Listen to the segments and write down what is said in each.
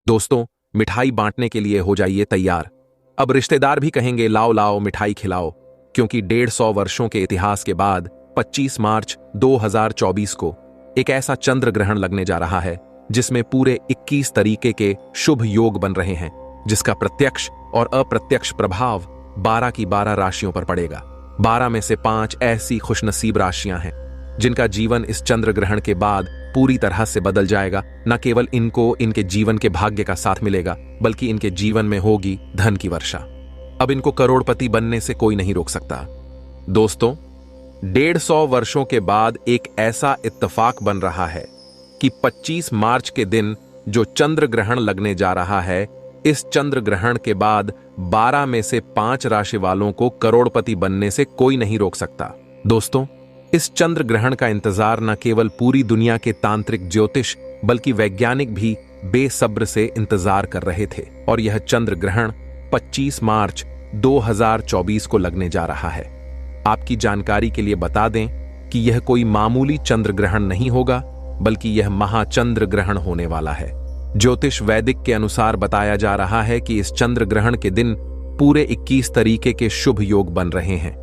दोस्तों, मिठाई बांटने के लिए हो जाइए तैयार। अब रिश्तेदार भी कहेंगे लाओ लाओ मिठाई खिलाओ, क्योंकि 150 वर्षों के इतिहास के बाद 25 मार्च 2024 को एक ऐसा चंद्र ग्रहण लगने जा रहा है जिसमें पूरे 21 तरीके के शुभ योग बन रहे हैं, जिसका प्रत्यक्ष और अप्रत्यक्ष प्रभाव 12 की 12 राशियों पर पड़ेगा। 12 में से 5 ऐसी खुशनसीब राशियां हैं जिनका जीवन इस चंद्र ग्रहण के बाद पूरी तरह से बदल जाएगा। न केवल इनको इनके जीवन के भाग्य का साथ मिलेगा, बल्कि इनके जीवन में होगी धन की वर्षा। अब इनको करोड़पति बनने से कोई नहीं रोक सकता। दोस्तों, 150 वर्षों के बाद एक ऐसा इत्तेफाक बन रहा है कि 25 मार्च के दिन जो चंद्र ग्रहण लगने जा रहा है, इस चंद्र ग्रहण के बाद 12 में से 5 राशि वालों को करोड़पति बनने से कोई नहीं रोक सकता। दोस्तों, इस चंद्र ग्रहण का इंतजार न केवल पूरी दुनिया के तांत्रिक ज्योतिष बल्कि वैज्ञानिक भी बेसब्र से इंतजार कर रहे थे। और यह चंद्र ग्रहण 25 मार्च 2024 को लगने जा रहा है। आपकी जानकारी के लिए बता दें कि यह कोई मामूली चंद्र ग्रहण नहीं होगा, बल्कि यह महाचंद्र ग्रहण होने वाला है। ज्योतिष वैदिक के अनुसार बताया जा रहा है कि इस चंद्र ग्रहण के दिन पूरे 21 तरीके के शुभ योग बन रहे हैं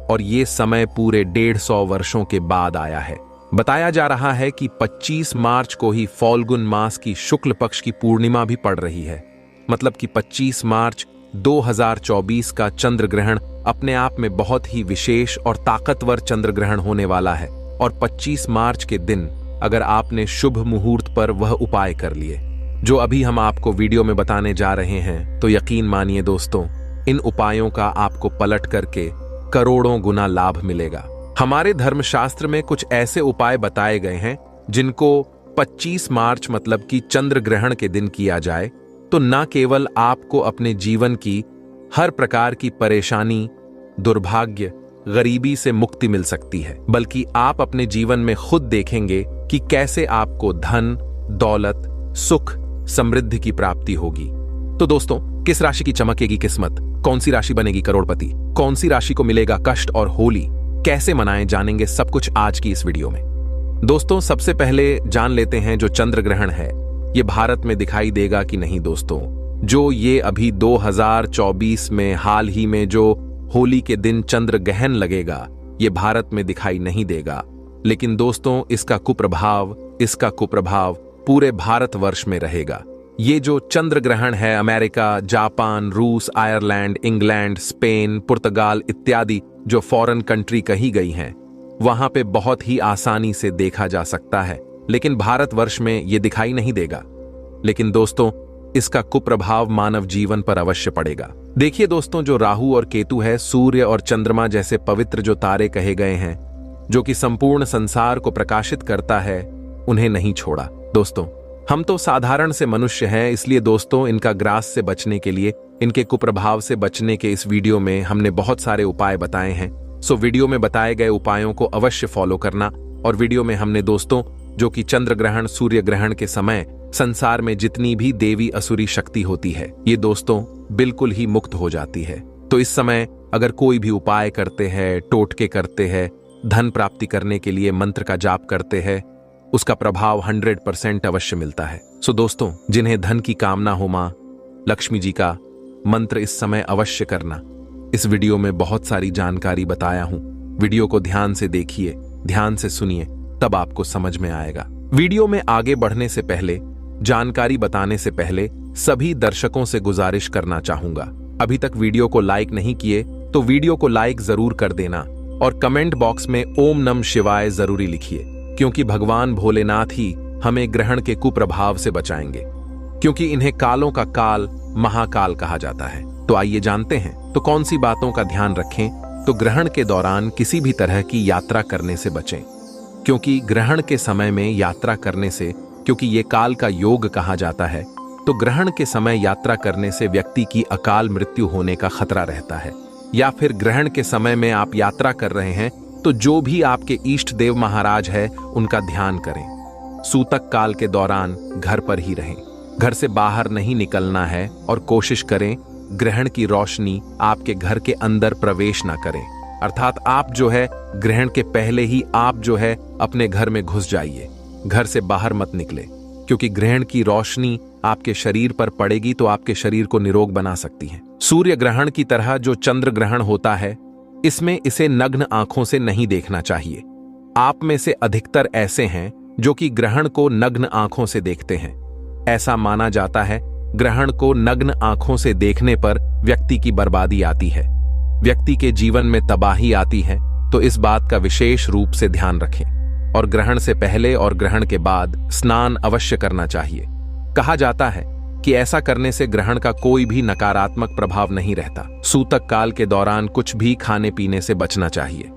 और ये समय पूरे 150 वर्षों के बाद आया है। बताया जा रहा है कि 25 मार्च को ही फाल्गुन मास की शुक्ल पक्ष की पूर्णिमा भी पड़ रही है। मतलब कि 25 मार्च 2024 का चंद्र ग्रहण अपने आप में बहुत ही विशेष और ताकतवर चंद्र ग्रहण होने वाला है। और 25 मार्च के दिन अगर आपने शुभ मुहूर्त पर वह उपाय कर लिए जो अभी हम आपको वीडियो में बताने जा रहे हैं, तो यकीन मानिए दोस्तों, इन उपायों का आपको पलट करके करोड़ों गुना लाभ मिलेगा। हमारे धर्मशास्त्र में कुछ ऐसे उपाय बताए गए हैं जिनको 25 मार्च मतलब कि चंद्र ग्रहण के दिन किया जाए तो न केवल आपको अपने जीवन की हर प्रकार की परेशानी, दुर्भाग्य, गरीबी से मुक्ति मिल सकती है, बल्कि आप अपने जीवन में खुद देखेंगे कि कैसे आपको धन, दौलत, सुख, समृद्धि की प्राप्ति होगी। तो दोस्तों, किस राशि की चमकेगी किस्मत, कौन सी राशि बनेगी करोड़पति, कौन सी राशि को मिलेगा कष्ट और होली, कैसे मनाएं, जानेंगे सब कुछ आज की इस वीडियो में। दोस्तों, सबसे पहले जान लेते हैं जो चंद्र ग्रहण है ये भारत में दिखाई देगा कि नहीं। दोस्तों, जो ये अभी 2024 में हाल ही में जो होली के दिन चंद्र ग्रहण लगेगा, ये भारत में दिखाई नहीं देगा। लेकिन दोस्तों, इसका कुप्रभाव पूरे भारतवर्ष में रहेगा। ये जो चंद्र ग्रहण है अमेरिका, जापान, रूस, आयरलैंड, इंग्लैंड, स्पेन, पुर्तगाल इत्यादि जो फॉरेन कंट्री कही गई हैं, वहां पे बहुत ही आसानी से देखा जा सकता है, लेकिन भारतवर्ष में ये दिखाई नहीं देगा। लेकिन दोस्तों, इसका कुप्रभाव मानव जीवन पर अवश्य पड़ेगा। देखिए दोस्तों, जो राहु और केतु है, सूर्य और चंद्रमा जैसे पवित्र जो तारे कहे गए हैं, जो कि संपूर्ण संसार को प्रकाशित करता है, उन्हें नहीं छोड़ा। दोस्तों, हम तो साधारण से मनुष्य हैं, इसलिए दोस्तों इनका ग्रास से बचने के लिए, इनके कुप्रभाव से बचने के इस वीडियो में हमने बहुत सारे उपाय बताए हैं। सो वीडियो में बताए गए उपायों को अवश्य फॉलो करना। और वीडियो में हमने दोस्तों जो कि चंद्र ग्रहण, सूर्य ग्रहण के समय संसार में जितनी भी देवी असुरी शक्ति होती है, ये दोस्तों बिल्कुल ही मुक्त हो जाती है। तो इस समय अगर कोई भी उपाय करते हैं, टोटके करते हैं, धन प्राप्ति करने के लिए मंत्र का जाप करते हैं, उसका प्रभाव 100% अवश्य मिलता है। सो दोस्तों, जिन्हें धन की कामना हो, मां लक्ष्मी जी का मंत्र इस समय अवश्य करना। इस वीडियो में बहुत सारी जानकारी बताया हूं, वीडियो को ध्यान से देखिए, ध्यान से सुनिए, तब आपको समझ में आएगा। वीडियो में आगे बढ़ने से पहले, जानकारी बताने से पहले सभी दर्शकों से गुजारिश करना चाहूंगा, अभी तक वीडियो को लाइक नहीं किए तो वीडियो को लाइक जरूर कर देना और कमेंट बॉक्स में ओम नमः शिवाय जरूरी लिखिए, क्योंकि भगवान भोलेनाथ ही हमें ग्रहण के कुप्रभाव से बचाएंगे, क्योंकि इन्हें कालों का काल महाकाल कहा जाता है। तो आइए जानते हैं, तो कौन सी बातों का ध्यान रखें। तो ग्रहण के दौरान किसी भी तरह की यात्रा करने से बचें, क्योंकि ग्रहण के समय में यात्रा करने से, क्योंकि ये काल का योग कहा जाता है, तो ग्रहण के समय यात्रा करने से व्यक्ति की अकाल मृत्यु होने का खतरा रहता है। या फिर ग्रहण के समय में आप यात्रा कर रहे हैं तो जो भी आपके इष्ट देव महाराज है उनका ध्यान करें। सूतक काल के दौरान घर पर ही रहें, घर से बाहर नहीं निकलना है और कोशिश करें ग्रहण की रोशनी आपके घर के अंदर प्रवेश ना करें। अर्थात आप जो है ग्रहण के पहले ही आप जो है अपने घर में घुस जाइए, घर से बाहर मत निकले, क्योंकि ग्रहण की रोशनी आपके शरीर पर पड़ेगी तो आपके शरीर को निरोग बना सकती है। सूर्य ग्रहण की तरह जो चंद्र ग्रहण होता है, इसमें इसे नग्न आंखों से नहीं देखना चाहिए। आप में से अधिकतर ऐसे हैं जो कि ग्रहण को नग्न आंखों से देखते हैं। ऐसा माना जाता है ग्रहण को नग्न आंखों से देखने पर व्यक्ति की बर्बादी आती है, व्यक्ति के जीवन में तबाही आती है। तो इस बात का विशेष रूप से ध्यान रखें और ग्रहण से पहले और ग्रहण के बाद स्नान अवश्य करना चाहिए। कहा जाता है कि ऐसा करने से ग्रहण का कोई भी नकारात्मक प्रभाव नहीं रहता। सूतक काल के दौरान कुछ भी खाने पीने से बचना चाहिए।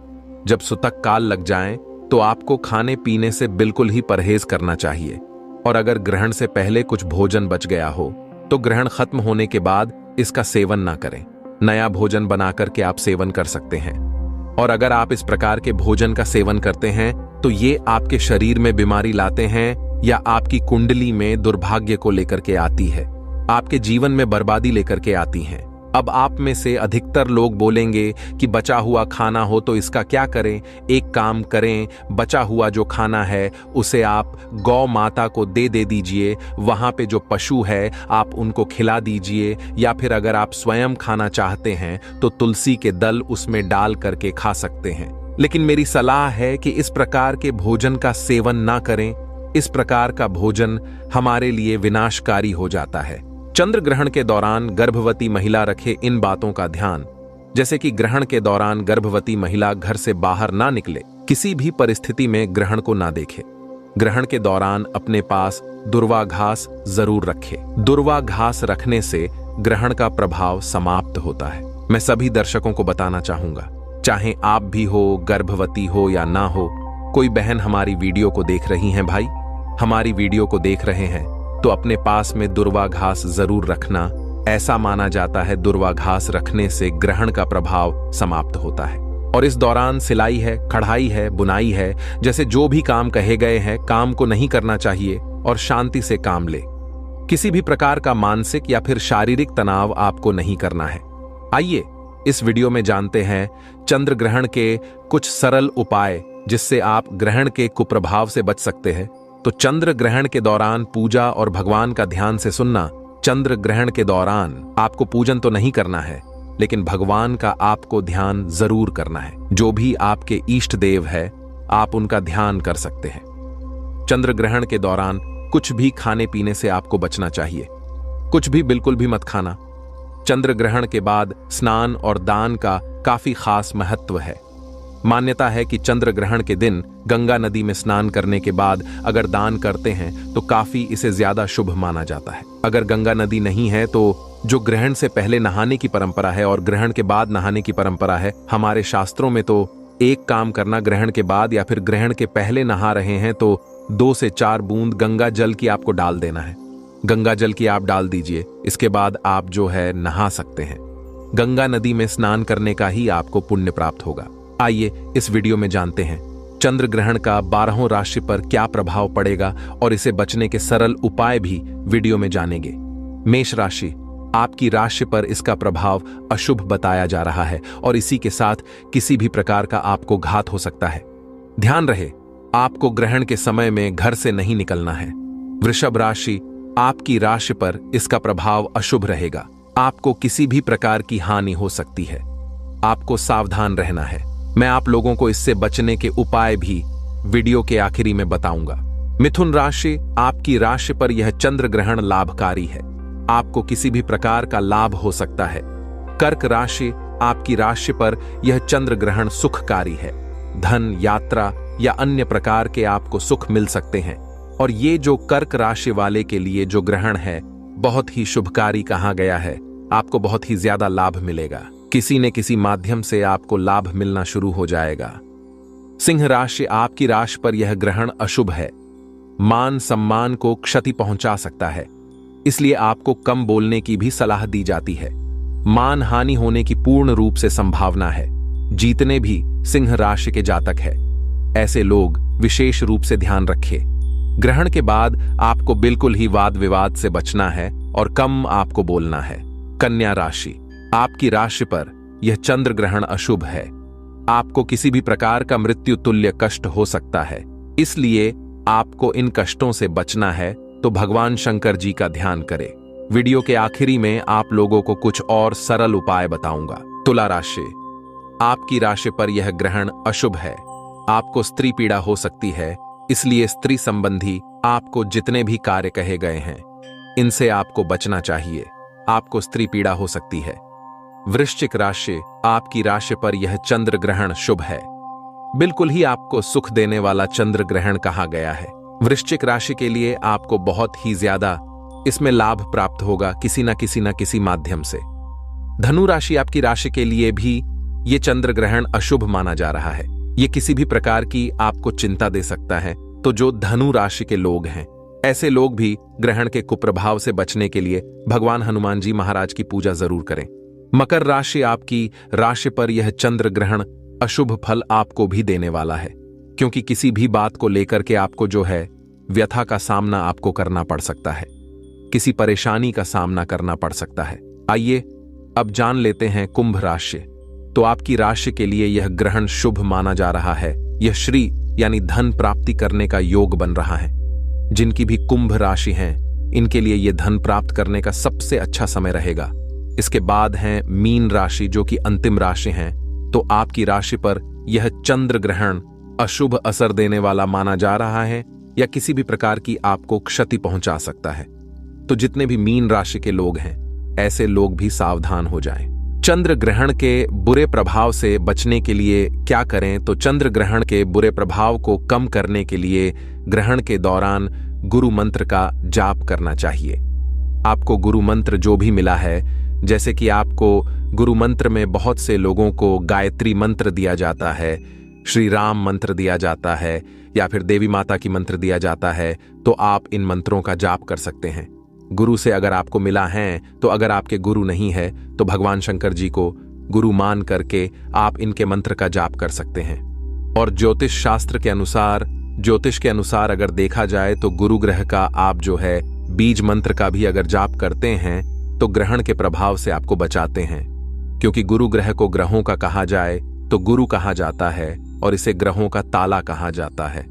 जब सूतक काल लग जाए तो आपको खाने पीने से बिल्कुल ही परहेज करना चाहिए। और अगर ग्रहण से पहले कुछ भोजन बच गया हो तो ग्रहण खत्म होने के बाद इसका सेवन ना करें। नया भोजन बनाकर के आप सेवन कर सकते हैं। और अगर आप इस प्रकार के भोजन का सेवन करते हैं तो ये आपके शरीर में बीमारी लाते हैं या आपकी कुंडली में दुर्भाग्य को लेकर के आती है, आपके जीवन में बर्बादी लेकर के आती हैं। अब आप में से अधिकतर लोग बोलेंगे कि बचा हुआ खाना हो तो इसका क्या करें। एक काम करें, बचा हुआ जो खाना है उसे आप गौ माता को दे दीजिए। वहां पे जो पशु है आप उनको खिला दीजिए, या फिर अगर आप स्वयं खाना चाहते हैं तो तुलसी के दल उसमें डाल करके खा सकते हैं। लेकिन मेरी सलाह है कि इस प्रकार के भोजन का सेवन ना करें। इस प्रकार का भोजन हमारे लिए विनाशकारी हो जाता है। चंद्र ग्रहण के दौरान गर्भवती महिला रखे इन बातों का ध्यान, जैसे कि ग्रहण के दौरान गर्भवती महिला घर से बाहर ना निकले, किसी भी परिस्थिति में ग्रहण को ना देखे। ग्रहण के दौरान अपने पास दुर्वा घास जरूर रखे। दुर्वा घास रखने से ग्रहण का प्रभाव समाप्त होता है। मैं सभी दर्शकों को बताना चाहूंगा, चाहे आप भी हो, गर्भवती हो या ना हो, कोई बहन हमारी वीडियो को देख रही हैं, भाई हमारी वीडियो को देख रहे हैं तो अपने पास में दुर्वा घास जरूर रखना। ऐसा माना जाता है दुर्वा घास रखने से ग्रहण का प्रभाव समाप्त होता है। और इस दौरान सिलाई है, कढ़ाई है, बुनाई है, जैसे जो भी काम कहे गए हैं, काम को नहीं करना चाहिए और शांति से काम ले। किसी भी प्रकार का मानसिक या फिर शारीरिक तनाव आपको नहीं करना है। आइए इस वीडियो में जानते हैं चंद्र ग्रहण के कुछ सरल उपाय जिससे आप ग्रहण के कुप्रभाव से बच सकते हैं। तो चंद्र ग्रहण के दौरान पूजा और भगवान का ध्यान से सुनना। चंद्र ग्रहण के दौरान आपको पूजन तो नहीं करना है, लेकिन भगवान का आपको ध्यान जरूर करना है। जो भी आपके इष्ट देव है आप उनका ध्यान कर सकते हैं। चंद्र ग्रहण के दौरान कुछ भी खाने पीने से आपको बचना चाहिए। कुछ भी बिल्कुल भी मत खाना। चंद्र ग्रहण के बाद स्नान और दान का काफी खास महत्व है। मान्यता है कि चंद्र ग्रहण के दिन गंगा नदी में स्नान करने के बाद अगर दान करते हैं तो काफी इसे ज्यादा शुभ माना जाता है। अगर गंगा नदी नहीं है तो जो ग्रहण से पहले नहाने की परंपरा है और ग्रहण के बाद नहाने की परंपरा है, हमारे शास्त्रों में तो एक काम करना, ग्रहण के बाद या फिर ग्रहण के पहले नहा रहे हैं तो 2 से 4 बूंद गंगा जल की आपको डाल देना है। गंगा जल की आप डाल दीजिए, इसके बाद आप जो है नहा सकते हैं। गंगा नदी में स्नान करने का ही आपको पुण्य प्राप्त होगा। आइए इस वीडियो में जानते हैं चंद्र ग्रहण का 12 राशि पर क्या प्रभाव पड़ेगा और इसे बचने के सरल उपाय भी वीडियो में जानेंगे। मेष राशि, आपकी राशि पर इसका प्रभाव अशुभ बताया जा रहा है और इसी के साथ किसी भी प्रकार का आपको घात हो सकता है। ध्यान रहे, आपको ग्रहण के समय में घर से नहीं निकलना है। वृषभ राशि, आपकी राशि पर इसका प्रभाव अशुभ रहेगा। आपको किसी भी प्रकार की हानि हो सकती है। आपको सावधान रहना है। मैं आप लोगों को इससे बचने के उपाय भी वीडियो के आखिरी में बताऊंगा। मिथुन राशि, आपकी राशि पर यह चंद्र ग्रहण लाभकारी है। आपको किसी भी प्रकार का लाभ हो सकता है। कर्क राशि, आपकी राशि पर यह चंद्र ग्रहण सुखकारी है। धन, यात्रा या अन्य प्रकार के आपको सुख मिल सकते हैं। और ये जो कर्क राशि वाले के लिए जो ग्रहण है बहुत ही शुभकारी कहा गया है। आपको बहुत ही ज्यादा लाभ मिलेगा। किसी न किसी माध्यम से आपको लाभ मिलना शुरू हो जाएगा। सिंह राशि, आपकी राशि पर यह ग्रहण अशुभ है। मान सम्मान को क्षति पहुंचा सकता है, इसलिए आपको कम बोलने की भी सलाह दी जाती है। मान हानि होने की पूर्ण रूप से संभावना है। जीतने भी सिंह राशि के जातक है। ऐसे लोग विशेष रूप से ध्यान रखें। ग्रहण के बाद आपको बिल्कुल ही वाद विवाद से बचना है और कम आपको बोलना है। कन्या राशि, आपकी राशि पर यह चंद्र ग्रहण अशुभ है। आपको किसी भी प्रकार का मृत्यु तुल्य कष्ट हो सकता है, इसलिए आपको इन कष्टों से बचना है तो भगवान शंकर जी का ध्यान करें। वीडियो के आखिरी में आप लोगों को कुछ और सरल उपाय बताऊंगा। तुला राशि, आपकी राशि पर यह ग्रहण अशुभ है। आपको स्त्री पीड़ा हो सकती है, इसलिए स्त्री संबंधी आपको जितने भी कार्य कहे गए हैं इनसे आपको बचना चाहिए। आपको स्त्री पीड़ा हो सकती है। वृश्चिक राशि, आपकी राशि पर यह चंद्र ग्रहण शुभ है। बिल्कुल ही आपको सुख देने वाला चंद्र ग्रहण कहा गया है। वृश्चिक राशि के लिए आपको बहुत ही ज्यादा इसमें लाभ प्राप्त होगा किसी न किसी माध्यम से। धनु राशि, आपकी राशि के लिए भी ये चंद्र ग्रहण अशुभ माना जा रहा है। ये किसी भी प्रकार की आपको चिंता दे सकता है। तो जो धनु राशि के लोग हैं, ऐसे लोग भी ग्रहण के कुप्रभाव से बचने के लिए भगवान हनुमान जी महाराज की पूजा जरूर करें। मकर राशि, आपकी राशि पर यह चंद्र ग्रहण अशुभ फल आपको भी देने वाला है, क्योंकि किसी भी बात को लेकर के आपको जो है व्यथा का सामना आपको करना पड़ सकता है, किसी परेशानी का सामना करना पड़ सकता है। आइए अब जान लेते हैं कुंभ राशि। तो आपकी राशि के लिए यह ग्रहण शुभ माना जा रहा है। यह श्री यानी धन प्राप्ति करने का योग बन रहा है। जिनकी भी कुंभ राशि हैं, इनके लिए यह धन प्राप्त करने का सबसे अच्छा समय रहेगा। इसके बाद हैं मीन राशि, जो कि अंतिम राशि हैं। तो आपकी राशि पर यह चंद्र ग्रहण अशुभ असर देने वाला माना जा रहा है या किसी भी प्रकार की आपको क्षति पहुंचा सकता है। तो जितने भी मीन राशि के लोग हैं, ऐसे लोग भी सावधान हो जाएं। चंद्र ग्रहण के बुरे प्रभाव से बचने के लिए क्या करें? तो चंद्र ग्रहण के बुरे प्रभाव को कम करने के लिए ग्रहण के दौरान गुरु मंत्र का जाप करना चाहिए। आपको गुरु मंत्र जो भी मिला है, जैसे कि आपको गुरु मंत्र में बहुत से लोगों को गायत्री मंत्र दिया जाता है, श्री राम मंत्र दिया जाता है, या फिर देवी माता की मंत्र दिया जाता है, तो आप इन मंत्रों का जाप कर सकते हैं। गुरु से अगर आपको मिला है, तो अगर आपके गुरु नहीं है तो भगवान शंकर जी को गुरु मान करके आप इनके मंत्र का जाप कर सकते हैं। और ज्योतिष शास्त्र के अनुसार, ज्योतिष के अनुसार अगर देखा जाए तो गुरु ग्रह का आप जो है बीज मंत्र का भी अगर जाप करते हैं तो ग्रहण के प्रभाव से आपको बचाते हैं। क्योंकि गुरु ग्रह को ग्रहों का कहा जाए तो गुरु कहा जाता है और इसे ग्रहों का ताला कहा जाता है।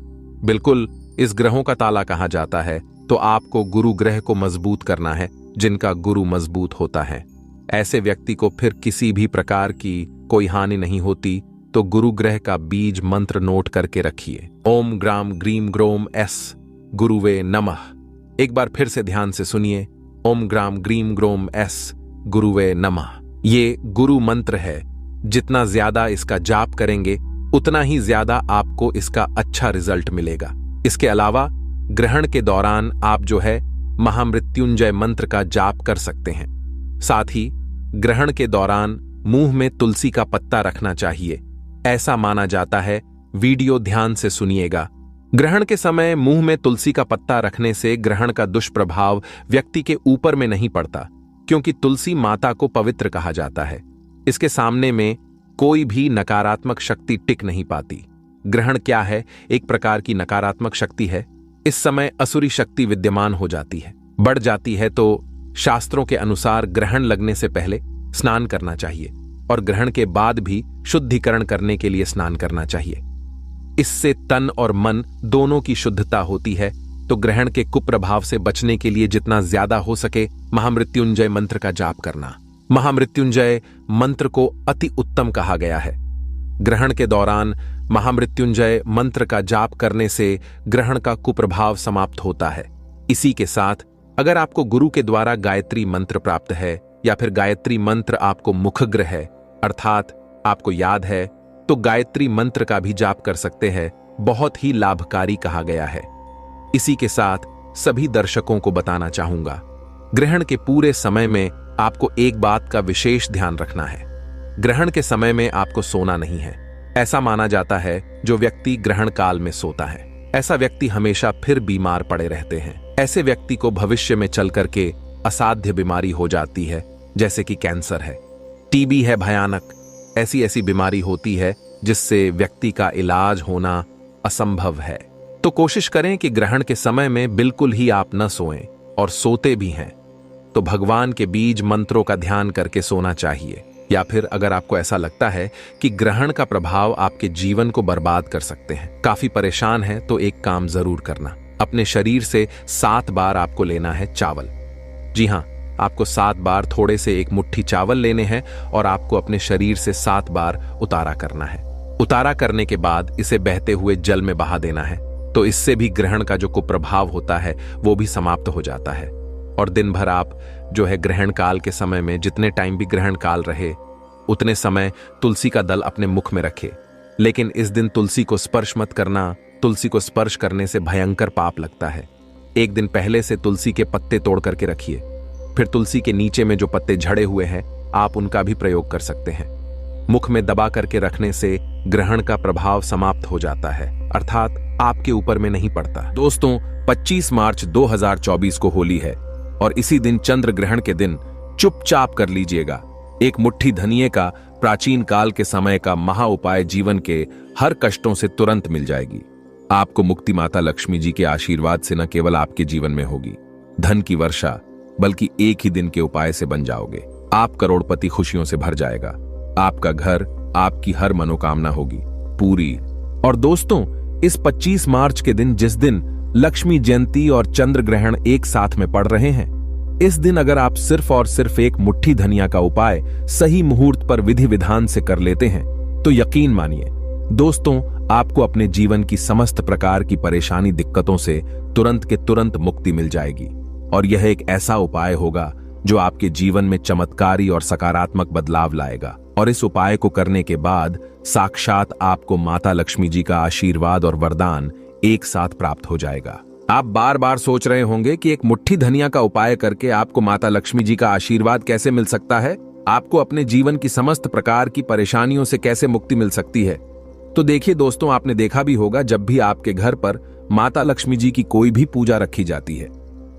बिल्कुल इस ग्रहों का ताला कहा जाता है। तो आपको गुरु ग्रह को मजबूत करना है। जिनका गुरु मजबूत होता है, ऐसे व्यक्ति को फिर किसी भी प्रकार की कोई हानि नहीं होती। तो गुरु ग्रह का बीज मंत्र नोट करके रखिए। ओम ग्राम ग्रीम ग्रोम एस गुरुवे नमः। एक बार फिर से ध्यान से सुनिए। ओम ग्राम ग्रीम ग्रोम एस गुरुवे नमः। ये गुरु मंत्र है। जितना ज्यादा इसका जाप करेंगे उतना ही ज्यादा आपको इसका अच्छा रिजल्ट मिलेगा। इसके अलावा ग्रहण के दौरान आप जो है महामृत्युंजय मंत्र का जाप कर सकते हैं। साथ ही ग्रहण के दौरान मुंह में तुलसी का पत्ता रखना चाहिए, ऐसा माना जाता है। वीडियो ध्यान से सुनिएगा। ग्रहण के समय मुंह में तुलसी का पत्ता रखने से ग्रहण का दुष्प्रभाव व्यक्ति के ऊपर में नहीं पड़ता, क्योंकि तुलसी माता को पवित्र कहा जाता है। इसके सामने में कोई भी नकारात्मक शक्ति टिक नहीं पाती। ग्रहण क्या है? एक प्रकार की नकारात्मक शक्ति है। इस समय असुरी शक्ति विद्यमान हो जाती है, बढ़ जाती है। तो शास्त्रों के अनुसार ग्रहण लगने से पहले स्नान करना चाहिए और ग्रहण के बाद भी शुद्धिकरण करने के लिए स्नान करना चाहिए। इससे तन और मन दोनों की शुद्धता होती है। तो ग्रहण के कुप्रभाव से बचने के लिए जितना ज्यादा हो सके महामृत्युंजय मंत्र का जाप करना। महामृत्युंजय मंत्र को अति उत्तम कहा गया है। ग्रहण के दौरान महामृत्युंजय मंत्र का जाप करने से ग्रहण का कुप्रभाव समाप्त होता है। इसी के साथ अगर आपको गुरु के द्वारा गायत्री मंत्र प्राप्त है या फिर गायत्री मंत्र आपको मुखग्र है, अर्थात आपको याद है, तो गायत्री मंत्र का भी जाप कर सकते हैं। बहुत ही लाभकारी कहा गया है। इसी के साथ सभी दर्शकों को बताना चाहूंगा, ग्रहण के पूरे समय में आपको एक बात का विशेष ध्यान रखना है। ग्रहण के समय में आपको सोना नहीं है। ऐसा माना जाता है जो व्यक्ति ग्रहण काल में सोता है, ऐसा व्यक्ति हमेशा फिर बीमार पड़े रहते हैं। ऐसे व्यक्ति को भविष्य में चल करके असाध्य बीमारी हो जाती है, जैसे कि कैंसर है, टीबी है, भयानक ऐसी ऐसी बीमारी होती है जिससे व्यक्ति का इलाज होना असंभव है। तो कोशिश करें कि ग्रहण के समय में बिल्कुल ही आप न सोएं, और सोते भी हैं तो भगवान के बीज मंत्रों का ध्यान करके सोना चाहिए। या फिर अगर आपको ऐसा लगता है कि ग्रहण का प्रभाव आपके जीवन को बर्बाद कर सकते हैं, काफी परेशान हैं, तो एक काम जरूर करना, अपने शरीर से 7 बार आपको लेना है चावल। जी हां, आपको 7 बार थोड़े से एक मुट्ठी चावल लेने हैं और आपको अपने शरीर से 7 बार उतारा करना है। उतारा करने के बाद इसे बहते हुए जल में बहा देना है, तो इससे भी ग्रहण का जो कुप्रभाव होता है वो भी समाप्त हो जाता है। और दिन भर आप जो है ग्रहण काल के समय में, जितने टाइम भी ग्रहण काल रहे, उतने समय तुलसी का दल अपने मुख में रखे। लेकिन इस दिन तुलसी को स्पर्श मत करना। तुलसी को स्पर्श करने से भयंकर पाप लगता है। एक दिन पहले से तुलसी के पत्ते तोड़ करके रखिए। फिर तुलसी के नीचे में जो पत्ते झड़े हुए हैं, आप उनका भी प्रयोग कर सकते हैं। मुख में दबा करके रखने से ग्रहण का प्रभाव समाप्त हो जाता है, अर्थात आपके ऊपर में नहीं पड़ता। दोस्तों, 25 मार्च 2024 को होली है और इसी दिन चंद्र ग्रहण के दिन चुपचाप कर लीजिएगा एक मुट्ठी धनिये का प्राचीन काल के समय का महा उपाय जीवन के हर कष्टों से तुरंत मिल जाएगी। आपको मुक्ति माता लक्ष्मी जी के आशीर्वाद से न केवल आपके जीवन में होगी धन की वर्षा, बल्कि एक ही दिन के उपाय से बन जाओगे। आप करोड़पति खुशियों से भर जाएगा। आपका घर, आपकी हर मनोकामना होगी पूरी। और दोस्तों, इस 25 मार्च के दिन, जिस दिन लक्ष्मी जयंती और चंद्र ग्रहण एक साथ में पड़ रहे हैं, इस दिन अगर आप सिर्फ और सिर्फ एक मुट्ठी धनिया का उपाय सही मुहूर्त पर विधि विधान से कर लेते हैं, तो यकीन मानिए दोस्तों, आपको अपने जीवन की समस्त प्रकार की परेशानी दिक्कतों से तुरंत के तुरंत मुक्ति मिल जाएगी। और यह एक ऐसा उपाय होगा जो आपके जीवन में चमत्कारी और सकारात्मक बदलाव लाएगा। और इस उपाय को करने के बाद साक्षात आपको माता लक्ष्मी जी का आशीर्वाद और वरदान एक साथ प्राप्त हो जाएगा। आप बार बार सोच रहे होंगे कि एक मुट्ठी धनिया का उपाय करके आपको माता लक्ष्मी जी का आशीर्वाद कैसे मिल सकता है, आपको अपने जीवन की समस्त प्रकार की परेशानियों से कैसे मुक्ति मिल सकती है। तो देखिए दोस्तों, आपने देखा भी होगा, जब भी आपके घर पर माता लक्ष्मी जी की कोई भी पूजा रखी जाती है,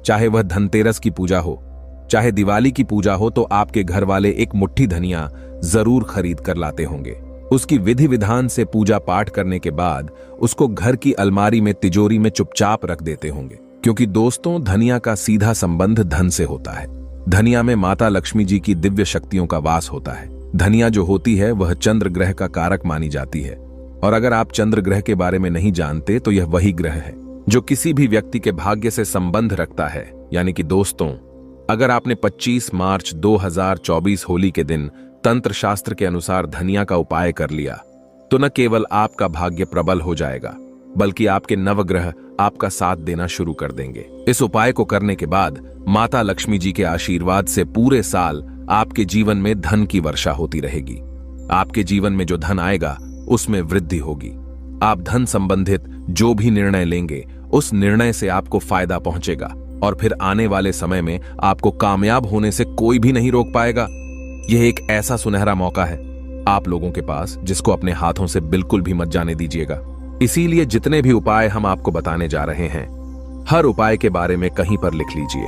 चाहे वह धनतेरस की पूजा हो, चाहे दिवाली की पूजा हो, तो आपके घर वाले एक मुट्ठी धनिया जरूर खरीद कर लाते होंगे। उसकी विधि विधान से पूजा पाठ करने के बाद उसको घर की अलमारी में, तिजोरी में चुपचाप रख देते होंगे। क्योंकि दोस्तों, धनिया का सीधा संबंध धन से होता है। धनिया में माता लक्ष्मी जी की दिव्य शक्तियों का वास होता है। धनिया जो होती है वह चंद्र ग्रह का कारक मानी जाती है। और अगर आप चंद्र ग्रह के बारे में नहीं जानते, तो यह वही ग्रह है जो किसी भी व्यक्ति के भाग्य से संबंध रखता है। यानी कि दोस्तों, अगर आपने 25 मार्च 2024 होली के दिन तंत्र शास्त्र के अनुसार धनिया का उपाय कर लिया, तो न केवल आपका भाग्य प्रबल हो जाएगा, बल्कि आपके नवग्रह आपका साथ देना शुरू कर देंगे। इस उपाय को करने के बाद माता लक्ष्मी जी के आशीर्वाद से पूरे साल आपके जीवन में धन की वर्षा होती रहेगी। आपके जीवन में जो धन आएगा उसमें वृद्धि होगी। आप धन संबंधित जो भी निर्णय लेंगे, उस निर्णय से आपको फायदा पहुंचेगा और फिर आने वाले समय में आपको कामयाब होने से कोई भी नहीं रोक पाएगा। यह एक ऐसा सुनहरा मौका है आप लोगों के पास, जिसको अपने हाथों से बिल्कुल भी मत जाने दीजिएगा। इसीलिए जितने भी उपाय हम आपको बताने जा रहे हैं, हर उपाय के बारे में कहीं पर लिख लीजिए।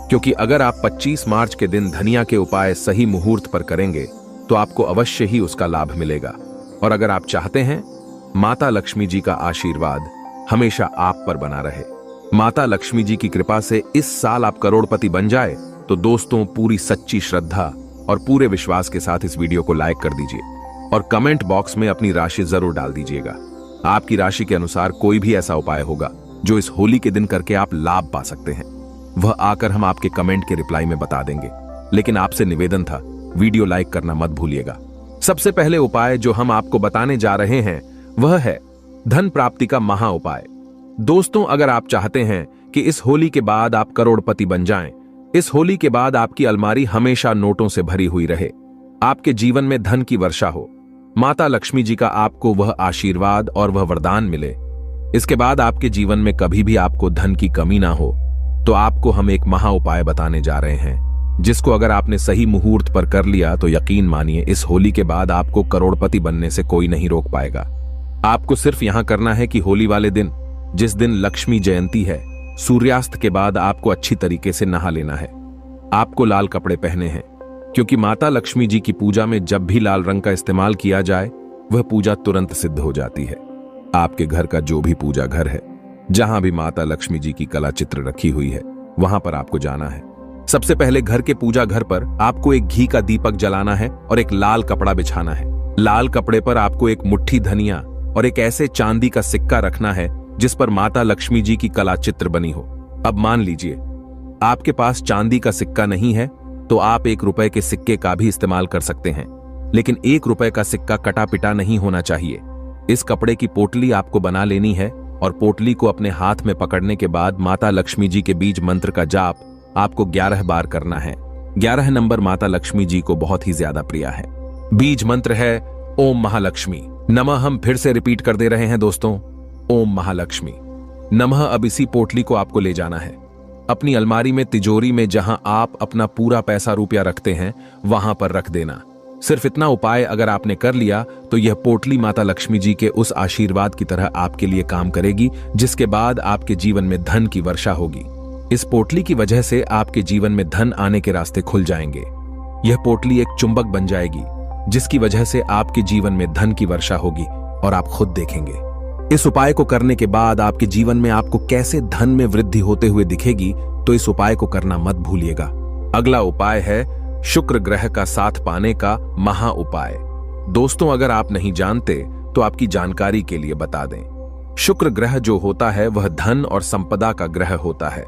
क्योंकि अगर आप 25 मार्च के दिन धनिया के उपाय सही मुहूर्त पर करेंगे, तो आपको अवश्य ही उसका लाभ मिलेगा। और अगर आप चाहते हैं माता लक्ष्मी जी का आशीर्वाद हमेशा आप पर बना रहे, माता लक्ष्मी जी की कृपा से इस साल आप करोड़पति बन जाए, तो दोस्तों, पूरी सच्ची श्रद्धा और पूरे विश्वास के साथ इस वीडियो को लाइक कर दीजिए और कमेंट बॉक्स में अपनी राशि जरूर डाल दीजिएगा। आपकी राशि के अनुसार कोई भी ऐसा उपाय होगा जो इस होली के दिन करके आप लाभ पा सकते हैं, वह आकर हम आपके कमेंट के रिप्लाई में बता देंगे। लेकिन आपसे निवेदन था, वीडियो लाइक करना मत भूलिएगा। सबसे पहले उपाय जो हम आपको बताने जा रहे हैं वह है धन प्राप्ति का महा उपाय। दोस्तों, अगर आप चाहते हैं कि इस होली के बाद आप करोड़पति बन जाएं, इस होली के बाद आपकी अलमारी हमेशा नोटों से भरी हुई रहे, आपके जीवन में धन की वर्षा हो, माता लक्ष्मी जी का आपको वह आशीर्वाद और वह वरदान मिले, इसके बाद आपके जीवन में कभी भी आपको धन की कमी ना हो, तो आपको हम एक महा उपाय बताने जा रहे हैं, जिसको अगर आपने सही मुहूर्त पर कर लिया, तो यकीन मानिए इस होली के बाद आपको करोड़पति बनने से कोई नहीं रोक पाएगा। आपको सिर्फ यहां करना है कि होली वाले दिन, जिस दिन लक्ष्मी जयंती है, सूर्यास्त के बाद आपको अच्छी तरीके से नहा लेना है। आपको लाल कपड़े पहने हैं, क्योंकि माता लक्ष्मी जी की पूजा में जब भी लाल रंग का इस्तेमाल किया जाए, वह पूजा तुरंत सिद्ध हो जाती है। आपके घर का जो भी पूजा घर है, जहां भी माता लक्ष्मी जी की कला चित्र रखी हुई है, वहां पर आपको जाना है। सबसे पहले घर के पूजा घर पर आपको एक घी का दीपक जलाना है और एक लाल कपड़ा बिछाना है। लाल कपड़े पर आपको एक मुट्ठी धनिया और एक ऐसे चांदी का सिक्का रखना है जिस पर माता लक्ष्मी जी की कला चित्र बनी हो। अब मान लीजिए आपके पास चांदी का सिक्का नहीं है तो आप 1 रुपए के सिक्के का भी इस्तेमाल कर सकते हैं, लेकिन 1 रुपए का सिक्का कटा पिटा नहीं होना चाहिए। इस कपड़े की पोटली आपको बना लेनी है और पोटली को अपने हाथ में पकड़ने के बाद माता लक्ष्मी जी के बीज मंत्र का जाप आपको 11 बार करना है। 11 नंबर माता लक्ष्मी जी को बहुत ही ज्यादा प्रिय है। बीज मंत्र है ओम महालक्ष्मी नमः। हम फिर से रिपीट कर दे रहे हैं दोस्तों, ओम महालक्ष्मी नमः। अब इसी पोटली को आपको ले जाना है अपनी अलमारी में, तिजोरी में, जहां आप अपना पूरा पैसा रुपया रखते हैं वहां पर रख देना। सिर्फ इतना उपाय अगर आपने कर लिया तो यह पोटली माता लक्ष्मी जी के उस आशीर्वाद की तरह आपके लिए काम करेगी, जिसके बाद आपके जीवन में धन की वर्षा होगी। इस पोटली की वजह से आपके जीवन में धन आने के रास्ते खुल जाएंगे। यह पोटली एक चुंबक बन जाएगी, जिसकी वजह से आपके जीवन में धन की वर्षा होगी और आप खुद देखेंगे। इस उपाय को करने के बाद आपके जीवन में आपको कैसे धन में वृद्धि होते हुए दिखेगी, तो इस उपाय को करना मत भूलिएगा। अगला उपाय है शुक्र ग्रह का साथ पाने का महा उपाय। दोस्तों, अगर आप नहीं जानते तो आपकी जानकारी के लिए बता दें। शुक्र ग्रह जो होता है वह धन और संपदा का ग्रह होता है।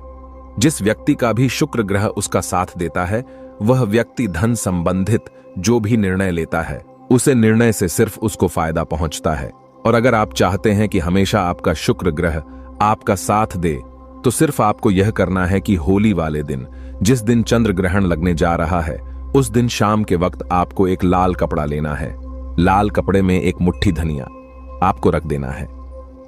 जिस व्यक्ति का भी शुक्र ग्रह उसका साथ देता है, वह व्यक्ति धन संबंधित जो भी निर्णय लेता है उसे निर्णय से सिर्फ उसको फायदा पहुंचता है। और अगर आप चाहते हैं कि हमेशा आपका शुक्र ग्रह आपका साथ दे, तो सिर्फ आपको यह करना है कि होली वाले दिन, जिस दिन चंद्र ग्रहण लगने जा रहा है, उस दिन शाम के वक्त आपको एक लाल कपड़ा लेना है। लाल कपड़े में एक मुट्ठी धनिया आपको रख देना है।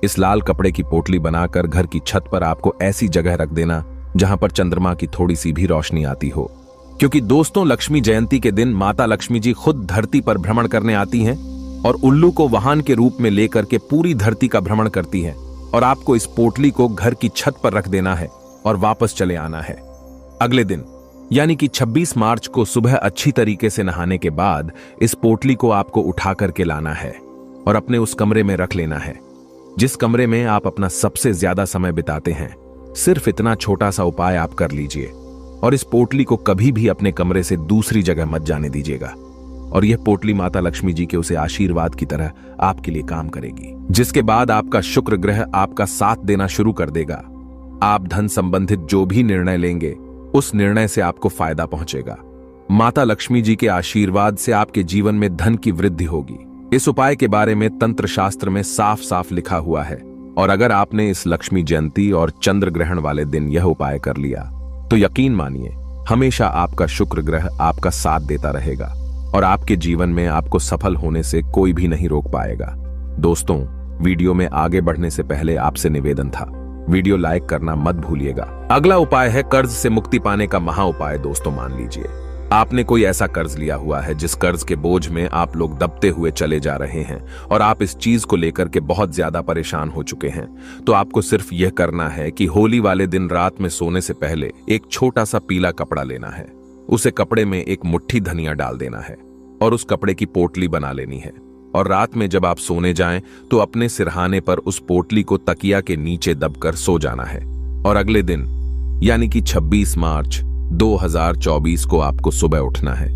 इस लाल कपड़े की पोटली बनाकर घर की छत पर आपको ऐसी जगह रख देना जहां पर चंद्रमा की थोड़ी सी भी रोशनी आती हो। क्योंकि दोस्तों, लक्ष्मी जयंती के दिन माता लक्ष्मी जी खुद धरती पर भ्रमण करने आती हैं और उल्लू को वाहन के रूप में लेकर के पूरी धरती का भ्रमण करती हैं। और आपको इस पोटली को घर की छत पर रख देना है और वापस चले आना है। अगले दिन यानी कि 26 मार्च को सुबह अच्छी तरीके से नहाने के बाद इस पोटली को आपको उठा करके लाना है और अपने उस कमरे में रख लेना है जिस कमरे में आप अपना सबसे ज्यादा समय बिताते हैं। सिर्फ इतना छोटा सा उपाय आप कर लीजिए और इस पोटली को कभी भी अपने कमरे से दूसरी जगह मत जाने दीजिएगा। और यह पोटली माता लक्ष्मी जी के उसे आशीर्वाद की तरह आपके लिए काम करेगी, जिसके बाद आपका शुक्र ग्रह आपका साथ देना शुरू कर देगा। आप धन संबंधित जो भी निर्णय लेंगे उस निर्णय से आपको फायदा पहुंचेगा। माता लक्ष्मी जी के आशीर्वाद से आपके जीवन में धन की वृद्धि होगी। इस उपाय के बारे में तंत्र शास्त्र में साफ साफ लिखा हुआ है। और अगर आपने इस लक्ष्मी जयंती और चंद्र ग्रहण वाले दिन यह उपाय कर लिया तो यकीन मानिए हमेशा आपका शुक्र ग्रह आपका साथ देता रहेगा और आपके जीवन में आपको सफल होने से कोई भी नहीं रोक पाएगा। दोस्तों, वीडियो में आगे बढ़ने से पहले आपसे निवेदन था, वीडियो लाइक करना मत भूलिएगा। अगला उपाय है कर्ज से मुक्ति पाने का महा उपाय। दोस्तों, मान लीजिए आपने कोई ऐसा कर्ज लिया हुआ है जिस कर्ज के बोझ में आप लोग दबते हुए चले जा रहे हैं और आप इस चीज को लेकर के बहुत ज्यादा परेशान हो चुके हैं। तो आपको सिर्फ यह करना है कि होली वाले दिन रात में सोने से पहले एक छोटा सा पीला कपड़ा लेना है। उसे कपड़े में एक मुट्ठी धनिया डाल देना है और उस कपड़े की पोटली बना लेनी है। और रात में जब आप सोने जाएं तो अपने सिरहाने पर उस पोटली को तकिया के नीचे दबकर सो जाना है। और अगले दिन यानी कि 26 मार्च 2024 को आपको सुबह उठना है।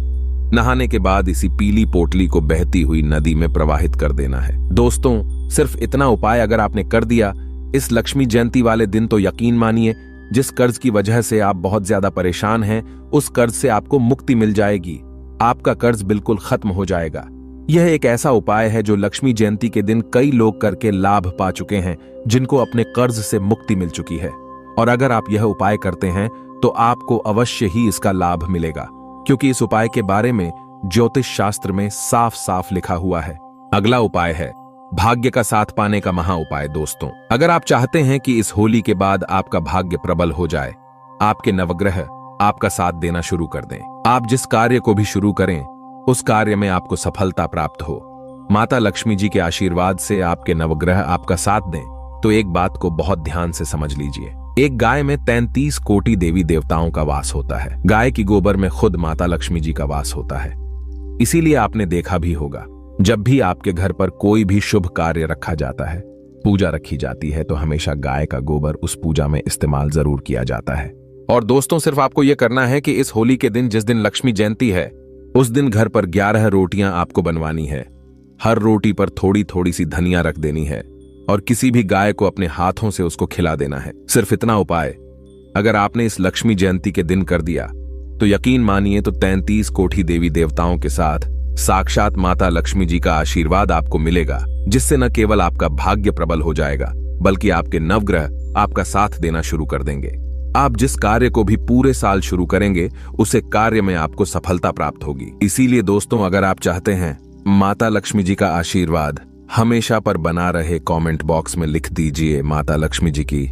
नहाने के बाद इसी पीली पोटली को बहती हुई नदी में प्रवाहित कर देना है। दोस्तों, सिर्फ इतना उपाय अगर आपने कर दिया इस लक्ष्मी जयंती वाले दिन, तो यकीन मानिए जिस कर्ज की वजह से आप बहुत ज्यादा परेशान हैं उस कर्ज से आपको मुक्ति मिल जाएगी। आपका कर्ज बिल्कुल खत्म हो जाएगा। यह एक ऐसा उपाय है जो लक्ष्मी जयंती के दिन कई लोग करके लाभ पा चुके हैं, जिनको अपने कर्ज से मुक्ति मिल चुकी है। और अगर आप यह उपाय करते हैं तो आपको अवश्य ही इसका लाभ मिलेगा, क्योंकि इस उपाय के बारे में ज्योतिष शास्त्र में साफ साफ लिखा हुआ है। अगला उपाय है भाग्य का साथ पाने का महा उपाय। दोस्तों, अगर आप चाहते हैं कि इस होली के बाद आपका भाग्य प्रबल हो जाए, आपके नवग्रह आपका साथ देना शुरू कर दें, आप जिस कार्य को भी शुरू करें उस कार्य में आपको सफलता प्राप्त हो, माता लक्ष्मी जी के आशीर्वाद से आपके नवग्रह आपका साथ दें, तो एक बात को बहुत ध्यान से समझ लीजिए। एक गाय में 33 कोटि देवी देवताओं का वास होता है। गाय की गोबर में खुद माता लक्ष्मी जी का वास होता है। इसीलिए आपने देखा भी होगा, जब भी आपके घर पर कोई भी शुभ कार्य रखा जाता है, पूजा रखी जाती है, तो हमेशा गाय का गोबर उस पूजा में इस्तेमाल जरूर किया जाता है। और दोस्तों, सिर्फ आपको यह करना है कि इस होली के दिन, जिस दिन लक्ष्मी जयंती है, उस दिन घर पर 11 रोटियां आपको बनवानी है। हर रोटी पर थोड़ी थोड़ी सी धनिया रख देनी है और किसी भी गाय को अपने हाथों से उसको खिला देना है। सिर्फ इतना उपाय अगर आपने इस लक्ष्मी जयंती के दिन कर दिया तो यकीन मानिए तो 33 कोटि देवी देवताओं के साथ साक्षात माता लक्ष्मी जी का आशीर्वाद आपको मिलेगा, जिससे न केवल आपका भाग्य प्रबल हो जाएगा बल्कि आपके नवग्रह आपका साथ देना शुरू कर देंगे। आप जिस कार्य को भी पूरे साल शुरू करेंगे उसे कार्य में आपको सफलता प्राप्त होगी। इसीलिए दोस्तों, अगर आप चाहते हैं माता लक्ष्मी जी का आशीर्वाद हमेशा पर बना रहे, कमेंट बॉक्स में लिख दीजिए माता लक्ष्मी जी की